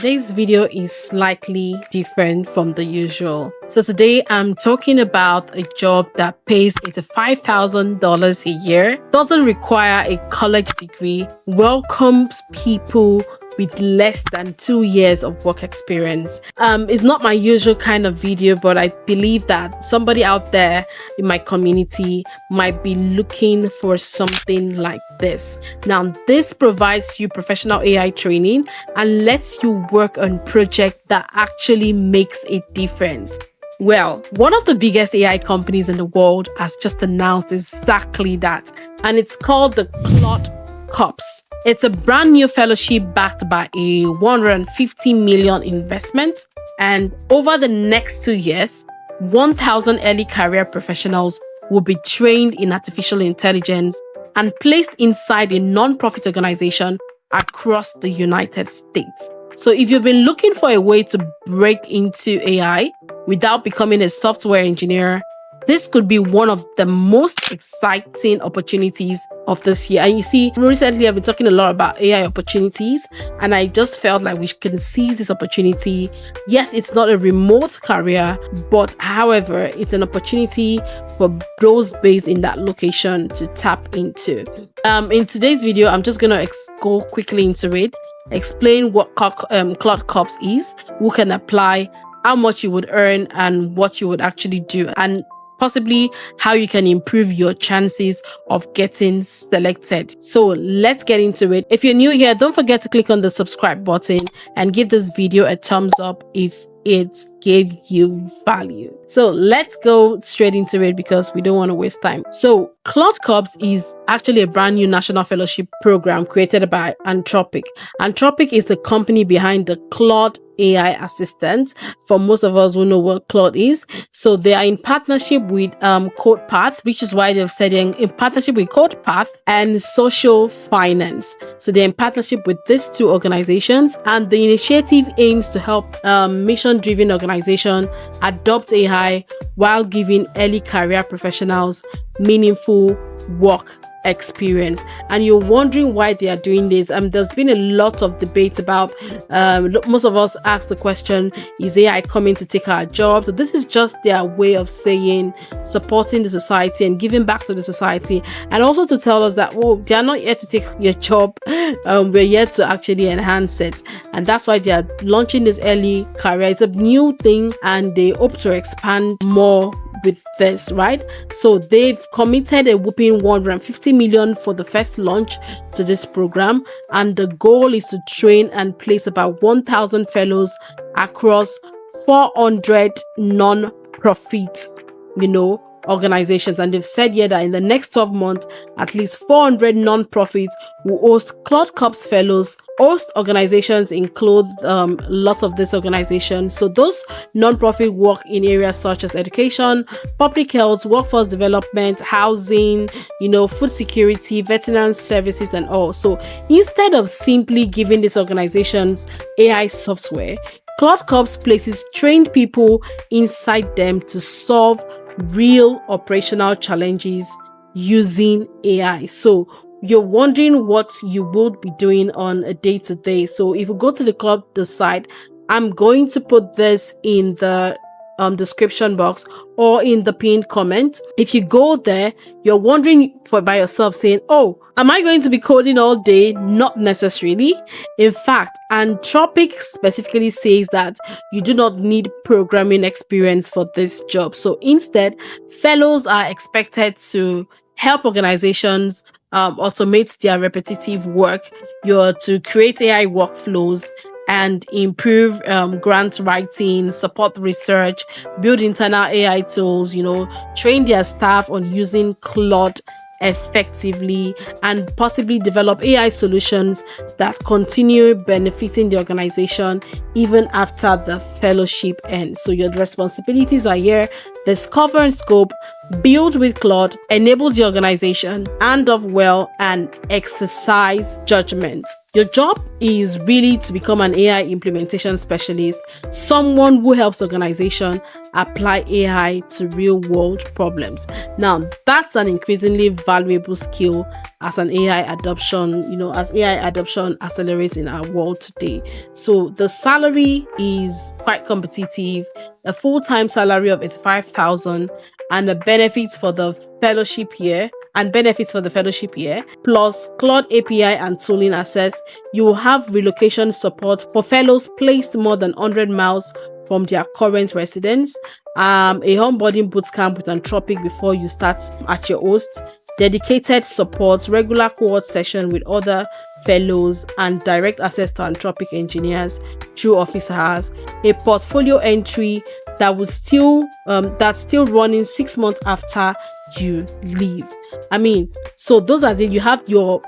today's video is slightly different from the usual. So today I'm talking about a job that pays $85,000 a year, doesn't require a college degree, welcomes people with less than 2 years of work experience. It's not my usual kind of video, but I believe that somebody out there in my community might be looking for something like this. Now, this provides you professional AI training and lets you work on projects that actually makes a difference. Well, one of the biggest AI companies in the world has just announced exactly that, and it's called the Claude Corps. It's a brand new fellowship backed by a $150 million investment, and over the next 2 years, 1,000 early career professionals will be trained in artificial intelligence and placed inside a non-profit organization across the United States. So if you've been looking for a way to break into AI without becoming a software engineer, this could be one of the most exciting opportunities of this year. And you see, recently I've been talking a lot about AI opportunities, and I just felt like we can seize this opportunity. Yes, it's not a remote career, but however, it's an opportunity for those based in that location to tap into. In today's video, I'm just going to go quickly into it, explain what Claude Corps is, who can apply, how much you would earn, and what you would actually do, and possibly how you can improve your chances of getting selected. So let's get into it. If you're new here, don't forget to click on the subscribe button and give this video a thumbs up if it gave you value. So let's go straight into it because we don't want to waste time. So Claude Corps is actually a brand new national fellowship program created by Anthropic. Anthropic is the company behind the Claude AI assistant, for most of us who know what Claude is. So they are in partnership with CodePath, which is why they've said they're in partnership with CodePath and Social Finance. So they're in partnership with these two organizations, and the initiative aims to help mission-driven organizations adopt AI while giving early career professionals meaningful work experience. And you're wondering why they are doing this. There's been a lot of debate about most of us ask the question, is AI coming to take our jobs? So this is just their way of saying supporting the society and giving back to the society, and also to tell us that, well, they are not here to take your job, we're here to actually enhance it. And that's why they are launching this early career. It's a new thing, and they hope to expand more with this, right? So they've committed a whopping $150 million for the first launch to this program, and the goal is to train and place about 1,000 fellows across 400 non-profit, organizations. And they've said here that in the next 12 months, at least 400 non-profits will host Claude Corps fellows. Host organizations include lots of these organizations. So those non-profit work in areas such as education, public health, workforce development, housing, food security, veterinary services, and all. So instead of simply giving these organizations AI software, Claude Corps places trained people inside them to solve real operational challenges using AI. So you're wondering what you would be doing on a day-to-day. So if you go to the site, I'm going to put this in the description box or in the pinned comment. If you go there, you're wondering by yourself, saying, oh, am I going to be coding all day? Not necessarily. In fact, Anthropic specifically says that you do not need programming experience for this job. So instead, fellows are expected to help organizations automate their repetitive work. You're to create AI workflows and improve grant writing, support research, build internal AI tools, train their staff on using Claude effectively, and possibly develop AI solutions that continue benefiting the organization even after the fellowship ends. So your responsibilities are here: discover and scope, build with Claude, enable the organization, hand off well, and exercise judgment. Your job is really to become an AI implementation specialist, someone who helps organizations apply AI to real-world problems. Now, that's an increasingly valuable skill as an AI adoption, as AI adoption accelerates in our world today. So the salary is quite competitive, a full-time salary of $85,000 and the benefits for the fellowship year. Plus Claude API and tooling access. You will have relocation support for fellows placed more than 100 miles from their current residence, a onboarding bootcamp with Anthropic before you start at your host, dedicated support, regular cohort session with other fellows, and direct access to Anthropic engineers through office hours, a portfolio entry that will that's still running 6 months after you leave. So those are you have your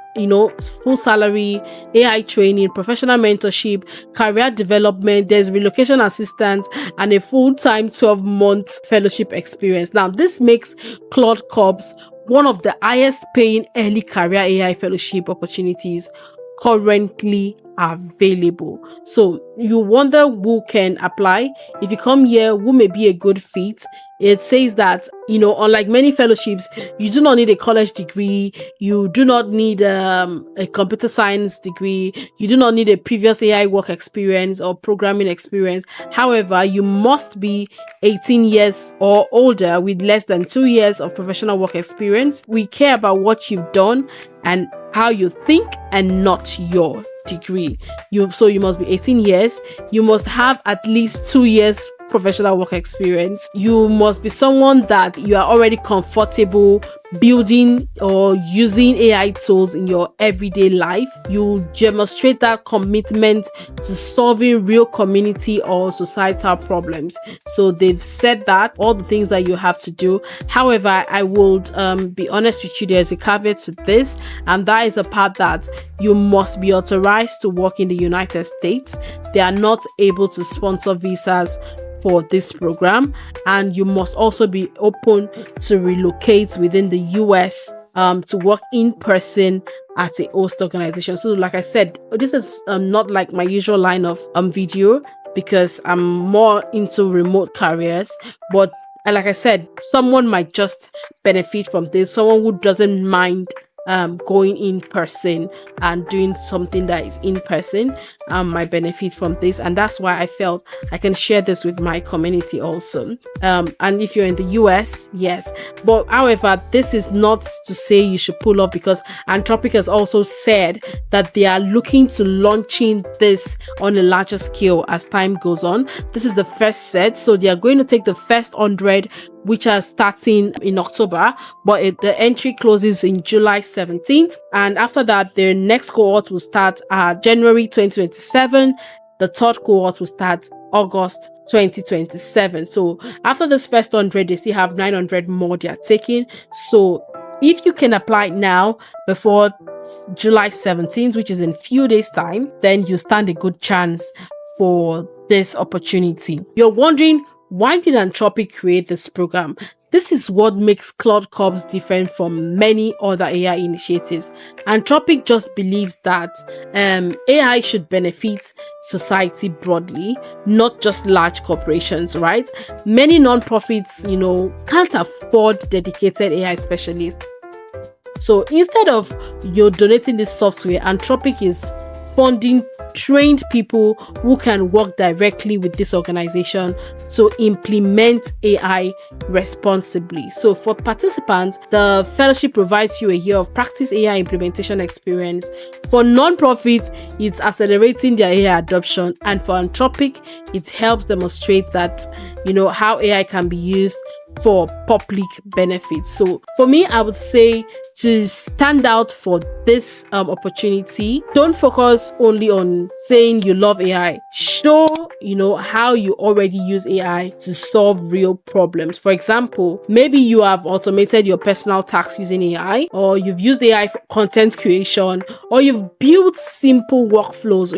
full salary, AI training, professional mentorship, career development, there's relocation assistance, and a full-time 12-month fellowship experience. Now this makes Claude Corps one of the highest paying early career AI fellowship opportunities currently available. So you wonder who can apply. If you come here, who may be a good fit? It says that, unlike many fellowships, you do not need a college degree. You do not need a computer science degree. You do not need a previous AI work experience or programming experience. However, you must be 18 years or older with less than 2 years of professional work experience. We care about what you've done and how you think and not your degree. So you must be 18 years. You must have at least 2 years professional work experience. You must be someone that you are already comfortable building or using AI tools in your everyday life. You demonstrate that commitment to solving real community or societal problems. So they've said that all the things that you have to do. However, I would be honest with you, there's a caveat to this, and that is a part that you must be authorized to work in the United States. They are not able to sponsor visas for this program, and you must also be open to relocate within the US to work in person at a host organization. So like I said, this is not like my usual line of video because I'm more into remote careers, but like I said, someone might just benefit from this, someone who doesn't mind going in person and doing something that is in person might benefit from this, and that's why I felt I can share this with my community also. And if you're in the US, yes, but however, this is not to say you should pull off, because Anthropic has also said that they are looking to launching this on a larger scale as time goes on. This is the first set, so they are going to take the first 100, which are starting in October, but the entry closes in July 17th. And after that, their next cohort will start January 2027. The third cohort will start August 2027. So after this first 100, they still have 900 more they are taking. So if you can apply now before July 17th, which is in few days time, then you stand a good chance for this opportunity. You're wondering, why did Anthropic create this program? This is what makes Claude Corps different from many other AI initiatives. Anthropic just believes that AI should benefit society broadly, not just large corporations, right? Many nonprofits, can't afford dedicated AI specialists. So instead of donating this software, Anthropic is funding trained people who can work directly with this organization to implement AI responsibly. So for participants, the fellowship provides you a year of practice AI implementation experience. For non-profits, it's accelerating their AI adoption, and for Anthropic, it helps demonstrate that how AI can be used for public benefits. So for me, I would say to stand out for this opportunity, don't focus only on saying you love AI. show, how you already use AI to solve real problems. For example, maybe you have automated your personal tax using AI, or you've used AI for content creation, or you've built simple workflows,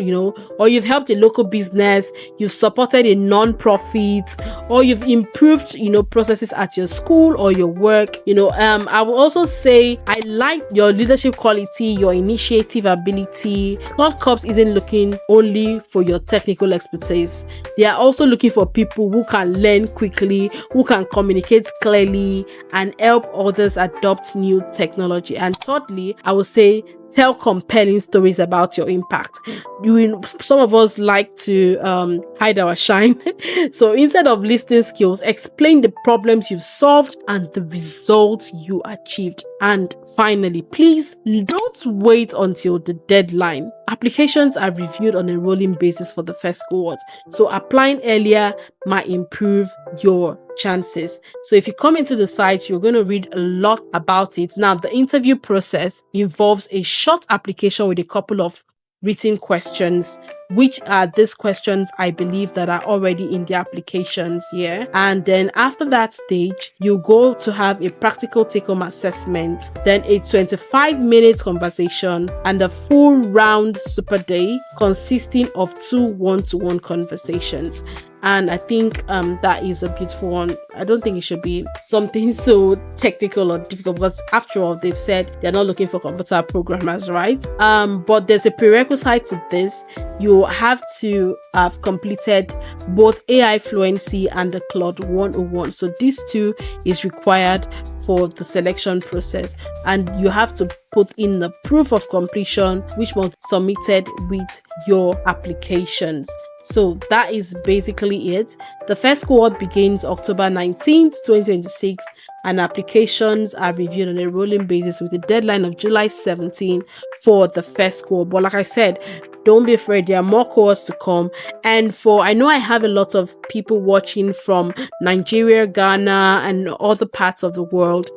or you've helped a local business, you've supported a non-profit, or you've improved, processes at your school or your work. I will also say I like your leadership quality, your initiative ability. Claude Corps isn't looking only for your technical expertise. They are also looking for people who can learn quickly, who can communicate clearly, and help others adopt new technology. And thirdly, I would say tell compelling stories about your impact. Some of us like to hide our shine. So instead of listing skills, explain the problems you've solved and the results you achieved. And finally, please don't wait until the deadline. Applications are reviewed on a rolling basis for the first cohort, so applying earlier might improve your chances. So if you come into the site, you're going to read a lot about it. Now, the interview process involves a short application with a couple of written questions, which are these questions I believe that are already in the applications here. And then after that stage, you go to have a practical take-home assessment, then a 25-minute conversation, and a full round super day consisting of 2 one-to-one conversations. And I think that is a beautiful one. I don't think it should be something so technical or difficult, because after all, they've said they're not looking for computer programmers, right? But there's a prerequisite to this. You have to have completed both AI fluency and the Claude 101. So these two is required for the selection process, and you have to put in the proof of completion, which must be submitted with your applications. So that is basically it. The first cohort begins October 19th, 2026, and applications are reviewed on a rolling basis with a deadline of July 17 for the first cohort. But like I said, don't be afraid, there are more cohorts to come. And I know I have a lot of people watching from Nigeria, Ghana, and other parts of the world.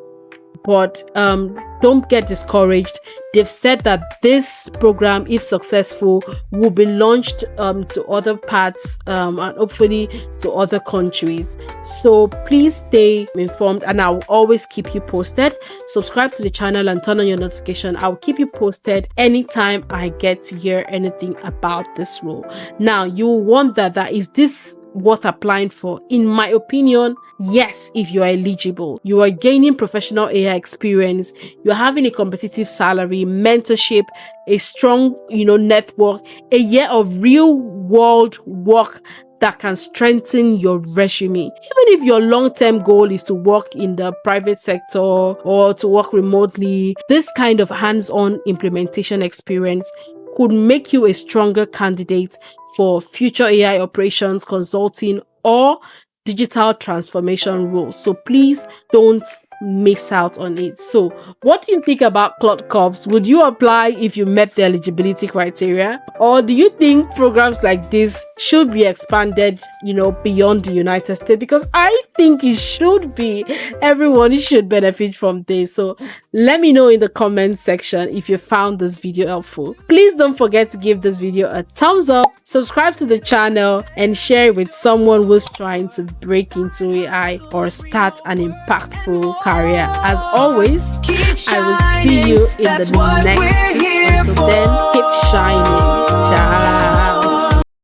But don't get discouraged. They've said that this program, if successful, will be launched to other parts and hopefully to other countries. So please stay informed, and I'll always keep you posted. Subscribe to the channel and turn on your notification. I'll keep you posted anytime I get to hear anything about this role. Now, you will wonder that is this worth applying for? In my opinion, yes, if you are eligible. You are gaining professional AI experience, you're having a competitive salary, mentorship, a strong, network, a year of real world work that can strengthen your resume. Even if your long-term goal is to work in the private sector or to work remotely, this kind of hands-on implementation experience could make you a stronger candidate for future AI operations, consulting, or digital transformation roles. So please don't miss out on it. So what do you think about Claude Corps? Would you apply if you met the eligibility criteria? Or do you think programs like this should be expanded, beyond the United States? Because I think it should be. Everyone should benefit from this. So let me know in the comment section if you found this video helpful. Please don't forget to give this video a thumbs up, subscribe to the channel, and share it with someone who's trying to break into AI or start an impactful career. As always, I will see you in the next